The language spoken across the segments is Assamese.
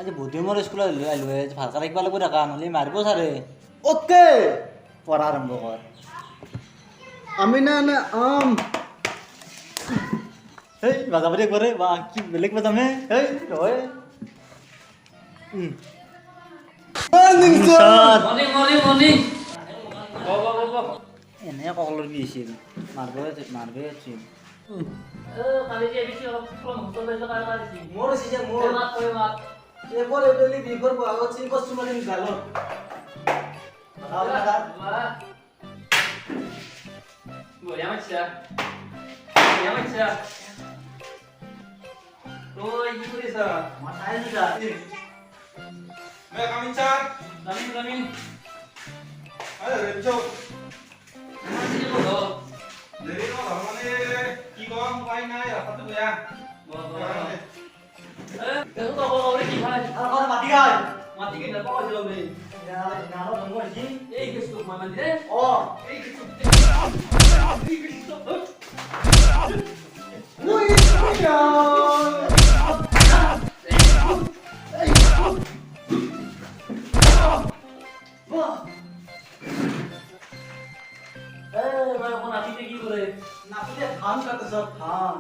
আজি বুদ্ধি মোৰ স্কুলত আহিলো ভালকৈ ৰাখিব লাগিব দেখা নহ'লে মাৰিব ছাৰে ওকে পঢ়া আৰম্ভ কৰ আমি না না হেই বাজাবাৰী কৰে বা কি বেলেগ বাজামে হেই নহয় এনে ককলৰ কি হৈছিল মাৰবই আছিল মোৰ হৈছে মোৰ এইবোৰ এডলি বিঘৰ আগত চিন কষ্ট মানে গালত ধান কাটে সব ধান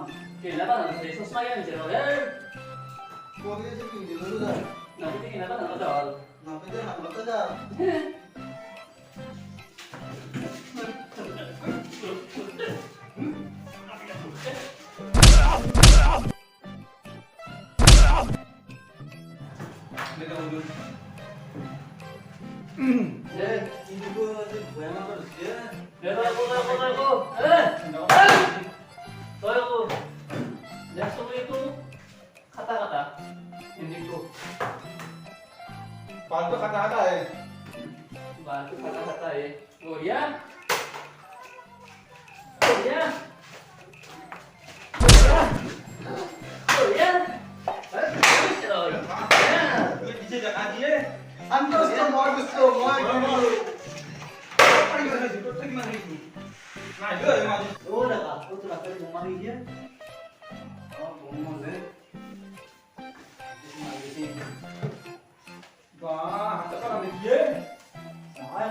Bantu kata-kata ya. Bantu kata-kata ya. Oh ya. Oh ya. Oh ya. Oh ya. Bisa jangan dia. Antos to moi Nah, itu yang maju. oh dah kak tu nak kali mau mari dia mau deh Wah, apa ada dia? Nói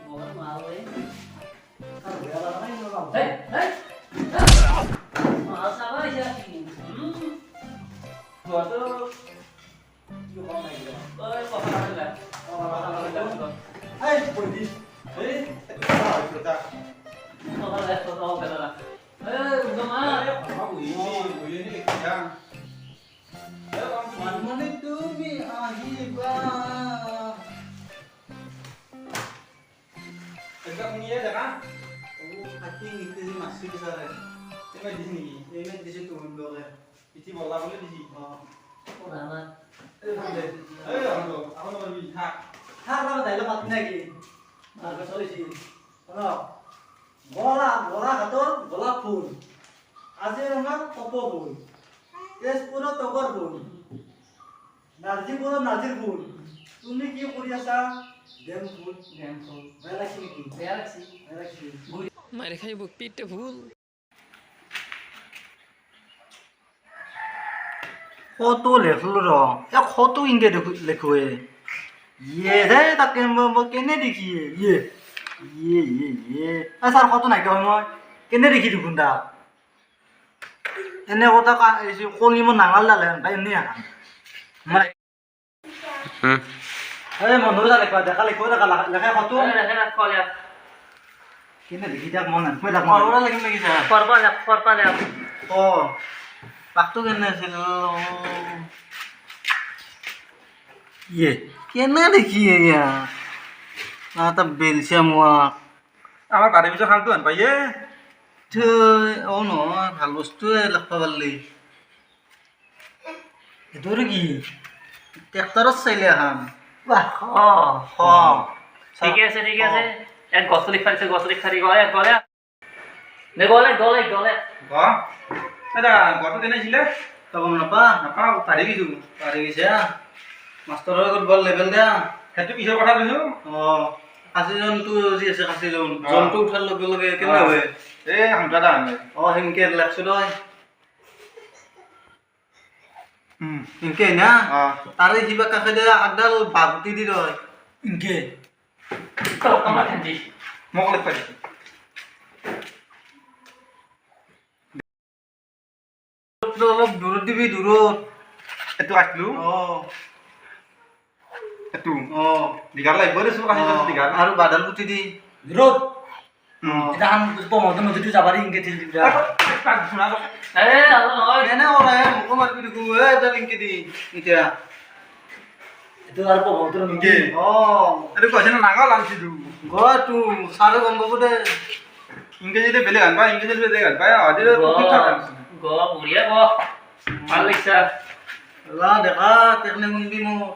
Ngồi mà đi. Sao bây giờ nó nó làm Hey, hey. Mà sao vậy chứ? Gua tuh Chú con này rồi ơi còn sao nữa? Ê, bồi đi Ê, Ah, itu tak. Còn sao nữa? Còn sao nữa? Ê, đừng mà. Apa ini yang. Ya, kamu Mana itu bi ahiba tegak punya ya kan? Oh, hati itu sih masih besar ya Ini di sini. Ini di situ mundur ya Isi bola boleh di sini. Oh, Còn nào mà. Ayo, aku nomor bisa. Harap dah lepas lagi Nah, sorry sih Ano bola katon, bola pun Asir orang topo pun Yes puro tokor pun Narji puro narjir pun Tumi কি কৰি আছা গেম ফুল বেয়া লাগিছে নেকি Bé là gì? বেয়া লাগিছে মাইরে খাইব পেটে ভুল কত লেখলো র কত ইংকে লেখুয়ে ইয়ে রে তাকে কেনে দেখি ইয়ে ইয়ে ইয়ে ইয়ে স্যার কত নাই মই কেনে দেখি দেখোন তা এনে কথা কলি মোৰ নাঙাল ডালে তাই এনে আহা মানে এই মনৰ লেখা দেখা লেখা কত Đây là cái là con này. কেনে দেখি তাক মন মই তাক মৰৰা লাগিম লাগিছে Porpa này. অ পাকটো কেনে আছিল ইয়ে কেনে দেখি এয়া না তা বেলছে মোক আমার বাড়ির পিছনে খালতো আন পাইয়ে। অ নহয় ভাল বস্তুৱে লিখবা পাৰলি এইটোৰ কি ট্ৰেক্টৰত চাইলে এখন Wow. হ ঠিক আছে এক গছলি খাইছে গছলি খাৰি গলে নে গলে Có. Ada, gua tuh kena sile. তই গম নাপা Apa? Tadi gitu. পাৰি গৈছে মাষ্টৰৰ লগত বৰ লেভেল দিয়া Itu bisa কথা কৈছো। অ কাশী জন্তু যি আছে কাশী জন্তু উঠাৰ লগে লগে কেনে হয় Eh, hamdada ane. অ সেনকে লেখছো তই ইনকে না অ তাৰে কিবা কাষে দে আগডাল বাগুটি দি ৰয় ইনকে Kau kau makan di. মোক লিখবা দিছে অলপ দূৰত দিবি দূৰত এইটো আসলো অ এইটো অ দীঘাৰ লাগিব দেছো কাহি দীঘাৰ আৰু বাদাল গুটি দি দূৰত এটা আন প্ৰমোদৰ নদীটো যাবাৰি ইনকে ঠিক দিবা শুনা Eh, Allah noy. এনে ওলাই মোকো মাৰিবি দেখো এটা লিংকে দি এতিয়া এইটো আৰু প্ৰমোদৰ নদী অ এইটো কৈছে না নাগাল আনছিলো গটো চালে গম পাব দে ইংকে যদি বেলেগ আনবা ইংকে যদি বেলেগ আনবা আদিলে ঠিক ঠাক আনছিল Go, buria go. Alexa. লা দেখা তেখনে শুনবি মোক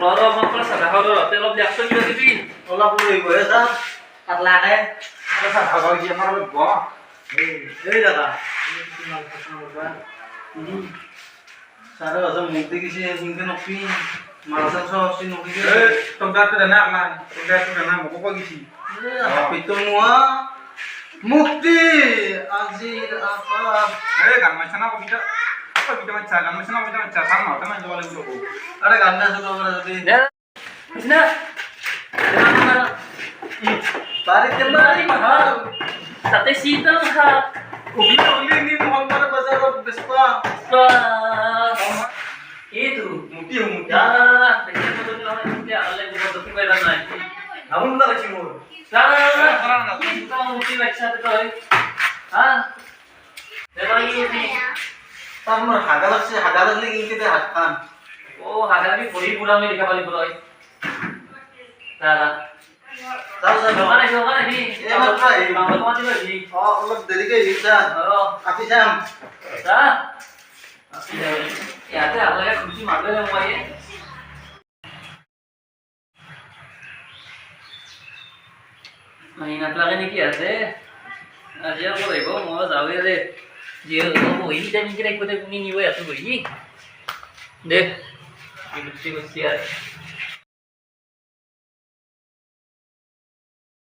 Roro mau kelas ada kau roro. Telok jakso juga tipi. অলপ লৈ গৈ যা পাতলাকে আগৰ কি আমাৰ অলপ গ এই দাদা চাৰে হাজাৰ মোক দেখিছে সিংকে নকবি মাছ চাছ আছে নকবি এই তোমদাটো জানা নাই তোমদাটো জানা মোক কৈ গিছি হাপিত মোৱা মুক্তি আজিৰ আকাশ এই গান মাইছা না কবিতা কবিতা মাইছা গান মাইছা না কবিতা মাইছা সার মাথা মাইছা বলে উঠো আরে গান না শুনো আমরা যদি Ya. Sini. Mana? বাড়িতে Kembali mahal. Sate sita mahal. উগলি উগলি নি মোহাম্মদ বাজারত বেসপা Itu. মুটি মুটি Ya, দেখি কত দিন হয় মুটি আলে গো তো কি বাইরা নাই। আবুল না লাগছি মোর Salah. Kita muti একসাথে তো হয়। হ্যাঁ। দেখো এই তার মোর হাগা লাগছে হাগা লাগলে কিনতে দে হাত খান ও হাগাবি পড়ি পুরা আমি লেখা পালি বলই। সালা। যাও যাও দোকানে দোকানে কি? এই মাত্র এই। আমরা তোমার দিবে কি? অলপ দেরিকে ইচ্ছা ও আপি যাম তা ইয়াতে আলাদা খুশি মারবে না মই মাইনা লাগে নাকি আছে আজি আর বলাইব মই যাওয়ে রে যে ওই টাইম কি রাখতে কোনি নিব এত বই দে কি বুঝছি আর